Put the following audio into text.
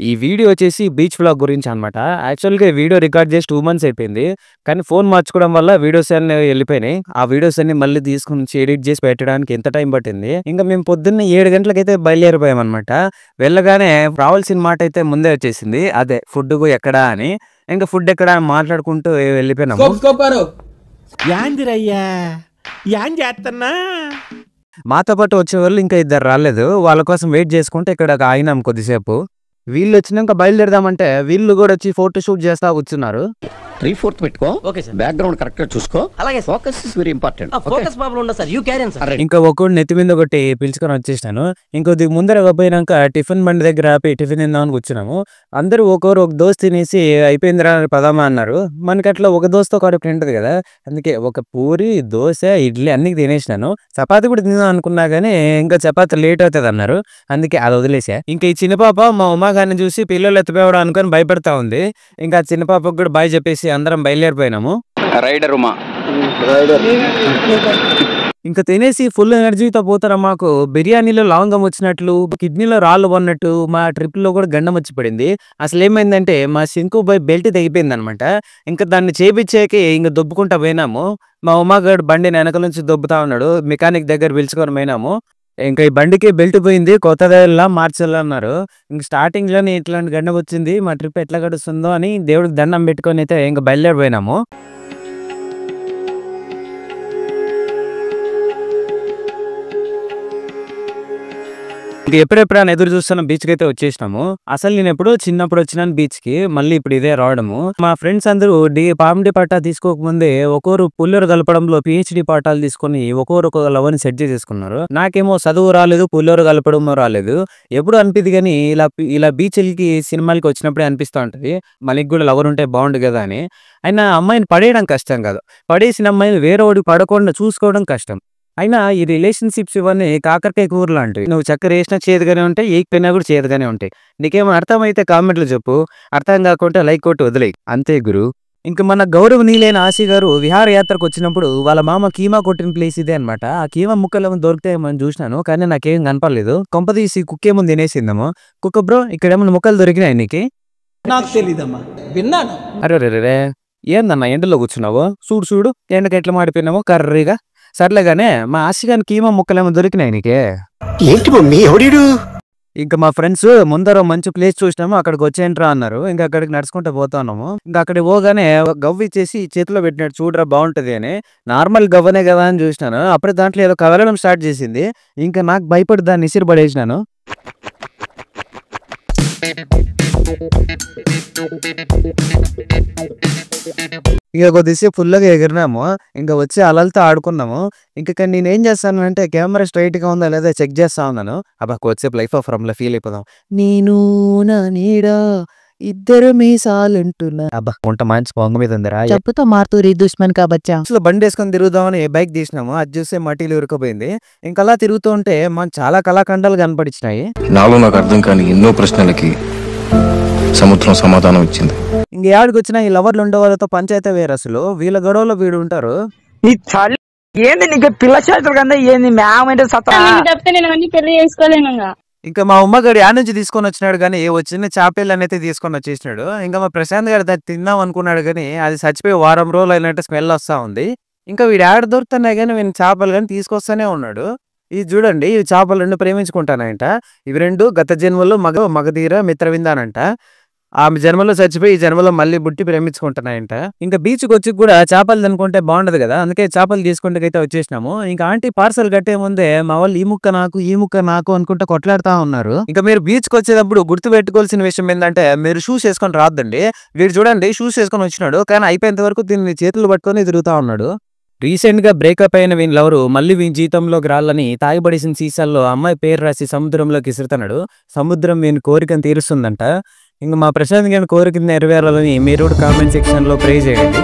ఈ వీడియో వచ్చేసి beach vlog గురించి అనమాట. యాక్చువల్‌గా ఈ వీడియో రికార్డ్ చేసి 2 మంత్స్ అయిపోయింది. కానీ ఫోన్ మార్చుకోవడం వల్ల వీడియోస్ అన్నీ వెళ్ళిపోయినాయి. ఆ వీడియోస్ అన్నీ మళ్ళీ తీసుకొనొచ్చి ఎడిట్ చేసి పెట్టడానికి ఎంత టైం పట్టింది. ఇంకా మేము పొద్దున్నే 7 గంటలకైతే బయలుదేరిపోయామనమాట. వెళ్ళగానే రావాల్సిన మాట అయితే ముందే వచ్చేసింది. అదే ఫుడ్‌కు ఎక్కడా అని. ఇంకా ఫుడ్ ఎక్కడ అని మాట్లాడుకుంటూ వెళ్ళిపోయినాము. యాందిరయ్యా యాన్ చేస్తున్నా మాతో పాటు వచ్చేవాళ్ళు ఇంకా ఇద్దరు రాలేదు. వాళ్ళ కోసం వెయిట్ చేసుకుంటే ఇక్కడ ఆగినాం కొద్దిసేపు. వీళ్ళొచ్చినాక బయలుదేరదామంటే వీళ్ళు కూడా వచ్చి ఫోటో షూట్ చేస్తా కూర్చున్నారు. 3/4 పెట్టుకో. Okay sir. బ్యాక్గ్రౌండ్ కరెక్ట్ గా చూసుకో. అలాగే focus is very important. Focus problem ఉండదు sir. You carry on sir. ఇంకా ఒక్కోడు నెత్తి మీద ఒకటి పిలుచుకొని వచ్చేసాను. ఇంకొద్ది ముందర పోయినాక టిఫిన్ బండి దగ్గర ఆపి టిఫిన్ తిందామని కూర్చున్నాము. అందరూ ఒక్కొరు ఒక దోశ తినేసి అయిపోయిందిరా పదామా అన్నారు. మనకి అట్లా ఒక దోశతో కడుపు నింటది కదా. అందుకే ఒక పూరి, దోశ, ఇడ్లీ అన్ని తినేసినాను. చపాతి కూడా తిందాం అనుకున్నా కానీ ఇంకా చపాతి లేట్ అవుతుంది అన్నారు. అందుకే అది వదిలేసా. ఇంకా ఈ చిన్న పాప మా ఉమాగారిని చూసి పిల్లలు ఎత్తిపోవడం అనుకొని భయపడతా ఉంది. ఇంకా చిన్న పాపకు కూడా బాయ్ చెప్పేసి అందరం బయలుదేరిపోయినాము. రైడర్ ఉమా ఇంకా తినేసి ఫుల్ ఎనర్జీతో పోతారా. మాకు బిర్యానీలో లవంగం వచ్చినట్లు, కిడ్నీలో రాళ్ళు పడినట్టు మా ట్రిప్ లో కూడా గండం వచ్చి పడింది. అసలు ఏమైందంటే మా సింకు బై బెల్ట్ తెగిపోయింది అనమాట. ఇంకా దాన్ని చేపించేకి ఇంకా దొబ్బుకుంటా పోయినాము. మా ఉమాగాడు బండిని వెనక నుంచి దొబ్బుతా ఉన్నాడు. మెకానిక్ దగ్గర పిలుచుకొని పోయినాము. ఇంకా ఈ బండికి బెల్ట్ పోయింది, కొత్తదల్లా మార్చాలన్నారు. ఇంక స్టార్టింగ్ లోనే ఇట్లాంటి గండం వచ్చింది. మా ట్రిప్ ఎట్లా గడుస్తుందో అని దేవుడికి దండం పెట్టుకొని అయితే ఇంకా బయలుదేరిపోయినాము. ఇంక ఎప్పుడెప్పుడైనా ఎదురు చూస్తున్న బీచ్కి అయితే వచ్చేసినాము. అసలు నేను ఎప్పుడో చిన్నప్పుడు వచ్చినాను బీచ్ కి, మళ్ళీ ఇప్పుడు ఇదే రావడము. మా ఫ్రెండ్స్ అందరూ పామిడి పట్టా తీసుకోకముందే ఒక్కొరు పుల్లూరు కలపడంలో PhD పాఠాలు తీసుకొని ఒక్కొరు ఒక లవర్ని సెట్ చేసేసుకున్నారు. నాకేమో చదువు రాలేదు, పుల్లూరు కలపడం రాలేదు. ఎప్పుడు అనిపిది కానీ ఇలా బీచ్లకి సినిమాలకి వచ్చినప్పుడే అనిపిస్తూ ఉంటది మనకి కూడా లవర్ ఉంటే బాగుండు కదా అని. అయినా అమ్మాయిని పడేయడం కష్టం కాదు, పడేసిన అమ్మాయిని వేరేవాడు పడకుండా చూసుకోవడం కష్టం. అయినా ఈ రిలేషన్షిప్స్ ఇవన్నీ కాకరకాయ కూర లాంటివి. నువ్వు చక్కెర వేసినా చేదుగానే ఉంటాయి, ఏకపోయినా కూడా చేదుగానే ఉంటాయి. నీకేమో అర్థమైతే కామెంట్లు చెప్పు, అర్థం కాకుంటే లైక్ కొట్టి వదిలేయి, అంతే గురు. ఇంకా మన గౌరవనీయులైన ఆశీ గారు విహారయాత్రకు వచ్చినప్పుడు వాళ్ళ మామ కీమా కొట్టిన ప్లేస్ ఇదే అనమాట. ఆ కీమా ముక్కలు ఏమో దొరుకుతాయేమో చూసినాను, కానీ నాకేం కనపడలేదు. కొంపదీసి కుక్కేమో తినేసిందేమో. కుక్క బ్రో, ఇక్కడ ఏమన్నా ముక్కలు దొరికినాయి నీకు? నాకు తెలీదమ్మా, విన్నాను. అరే రే ఏందన్నా ఎండలో కూర్చున్నావు? చూడు చూడు ఎండకి ఎట్లా మాడిపోయినావో కర్రీగా. సర్లేగానే మా ఆశగాని కీమా ముక్కలేమో దొరికినాయి నీకే? ఏంటి మమ్మీ ఎవడీడు? ఇంకా మా ఫ్రెండ్స్ ముందర మంచి ప్లేస్ చూసినాము, అక్కడికి వచ్చేయంట్రా అన్నారు. ఇంకా అక్కడికి నడుచుకుంటూ పోతున్నాము. ఇంకా అక్కడికి పోగానే గవ్వ ఇచ్చేసి చేతిలో పెట్టినట్టు చూడరా బాగుంటది అని. నార్మల్ గవ్వనే కదా అని చూసినాను. అప్పుడే దాంట్లో ఏదో కదలడం స్టార్ట్ చేసింది. ఇంకా నాకు భయపడి దాన్ని ఇసిరి పడేసినాను. ఇక కొద్దిసేపు ఫుల్గా ఎగిరినాము. ఇంకా వచ్చి అలలతో ఆడుకున్నాము. ఇంకా నేనేం చేస్తాను అంటే కెమెరా స్ట్రైట్ గా ఉందా లేదా చెక్ చేస్తా ఉన్నాను. అబ్బా కొద్దిసేపు లైఫ్ ఆఫ్ రమ్ లో ఫీల్ అయిపోదాం. నేను నా నీడా ఇద్దరు మీసాలంటున్నా. అబ్బా వంట మంచి పొంగ మీద ఉందిరా. చెప్పుతో మారుతూ దుష్మన్ కా బచ్చా. అసలు బండి వేసుకొని తిరుగుదామని బైక్ తీసినాము. అది చూస్తే మట్టిలో ఇరుక్కుపోయింది. ఇంకా అలా తిరుగుతూ ఉంటే మనకు చాలా కళాఖండాలు కనపడిచ్చినాయి. నాలో నాకు అర్థం కాని ఎన్నో ప్రశ్నలకి సముద్రం సమాధానం ఇచ్చింది. ఇంక యాడికి వచ్చినా ఈ లవర్లు ఉండే వాళ్ళతో పంచాయతీ వేరు. అసలు వీళ్ళ గొడవలో వీడు ఉంటారు. ఈ చలి ఏంది నీకు పిల్ల చేతులు కదా ఏంది మేమంటే తప్పితే నేను అన్ని పెళ్లి చేసుకోలేను. ఇంకా మా ఉమ్మగాడు యాడ్ నుంచి తీసుకొని వచ్చినాడు కానీ వచ్చిన చేపలు అనేది తీసుకొని వచ్చేసినాడు. ఇంకా మా ప్రశాంత్ గారు దాన్ని తిందాం అనుకున్నాడు కానీ అది చచ్చిపోయి వారం రోజులు అయినట్టు స్మెల్ వస్తా ఉంది. ఇంకా వీడు యాడ్ దొరుకుతున్నాయి కానీ వీళ్ళు చేపలు కానీ తీసుకొస్తానే ఉన్నాడు. ఇది చూడండి, ఇవి చేపలు రెండు ప్రేమించుకుంటానంట. ఇవి రెండు గత జన్మలో మగధీర మిత్రవిందానంట. ఆ జన్మలో చచ్చిపోయి ఈ జన్మలో మళ్ళీ బుట్టి ప్రేమించుకుంటున్నాయంట. ఇంకా బీచ్కి వచ్చి కూడా చేపలు తినుకుంటే బాగుండదు కదా, అందుకే చేపలు తీసుకుంటే వచ్చేసినాము. ఇంకా ఆంటీ పార్సల్ కట్టే ముందే మా వాళ్ళు ఈ ముక్క నాకు అనుకుంటే కొట్లాడుతా ఉన్నారు. ఇంకా మీరు బీచ్కి వచ్చేటప్పుడు గుర్తు పెట్టుకోవాల్సిన విషయం ఏంటంటే మీరు షూస్ వేసుకొని రాద్దండి. వీడు చూడండి షూస్ వేసుకొని వచ్చినాడు కానీ అయిపోయేంత వరకు దీన్ని చేతులు పట్టుకొని తిరుగుతా ఉన్నాడు. రీసెంట్ గా బ్రేకప్ అయిన వీని లవరు మళ్ళీ వీని జీతంలోకి రాళ్ళని తాగిపడేసిన సీసాల్లో అమ్మాయి పేరు రాసి సముద్రంలోకి ఇసురుతున్నాడు. సముద్రం వీని కోరికను తీరుస్తుందంట. ఇంకా మా ప్రశాంత్ గారి కోరికను నెరవేరాలని మీరు కూడా కామెంట్ సెక్షన్ లో ప్రే చేయండి.